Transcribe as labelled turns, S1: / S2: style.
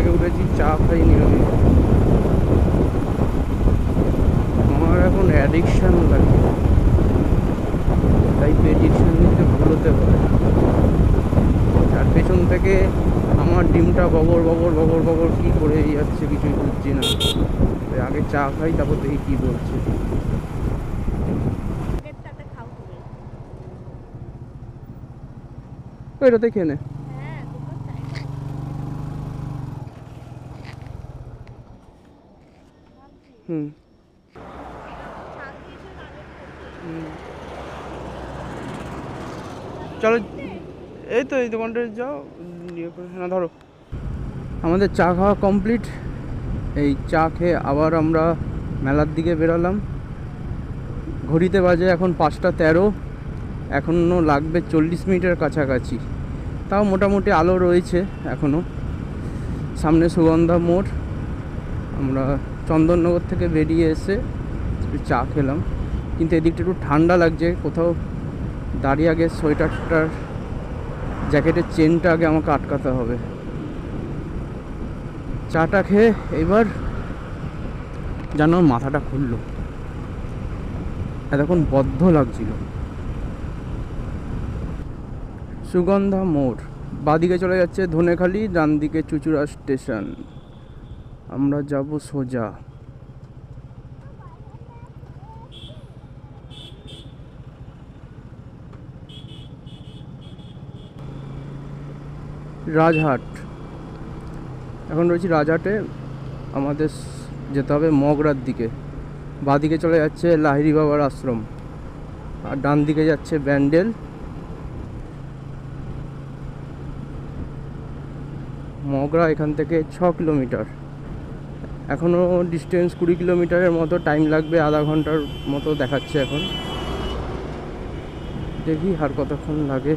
S1: থেকে উঠেছি, চা খাই নিয়মিত। আমার এখন অ্যাডিকশান লাগে, তাই প্রেডিকশান নিতে ভুল হতে পারে। আর পেছন থেকে আমার ডিমটা বগর বগর বগর বগর কী করে যাচ্ছে কিছুই বুঝছি না। আগে চা খাই, তারপর দেখি কী বলছে। ওইটাতে খেয়ে নে। হুম চলো, এই তো এই দোকানটা যাও, নিয়ে না ধরো। আমাদের চা খাওয়া কমপ্লিট। এই চা খেয়ে আবার আমরা মেলার দিকে বেরোলাম। ঘড়িতে বাজে এখন 5টা 13, এখনও লাগবে 40 মিনিটের কাছাকাছি। তাও মোটামুটি আলো রয়েছে এখনও। সামনে সুগন্ধা মোড়। আমরা চন্দননগর থেকে বেরিয়ে এসে চা খেলাম, কিন্তু এদিকটা একটু ঠান্ডা লাগছে। কোথাও দাঁড়িয়ে আগে সোয়েটারটার জ্যাকেটের চেনটা আগে আমাকে আটকাতে হবে। চাটা খেয়ে এবার যেন মাথাটা খুললো, এতক্ষণ বদ্ধ লাগছিল। সুগন্ধা মোড়, বাঁদিকে চলে যাচ্ছে ধনেখালি, ডান দিকে চুচুড়া স্টেশন। আমরা যাব সোজা। রাজহাট, এখন রয়েছি রাজহাটে। আমাদের যেতে হবে মগরার দিকে। বাঁদিকে চলে যাচ্ছে লাহিড়ী বাবার আশ্রম, আর ডান দিকে যাচ্ছে ব্যান্ডেল। মগরা এখান থেকে 6 কিলোমিটার। এখনও ডিস্টেন্স 20 কিলোমিটারের মতো, টাইম লাগবে আধা ঘন্টার মতো দেখাচ্ছে এখন। দেখি আর কতক্ষণ লাগে।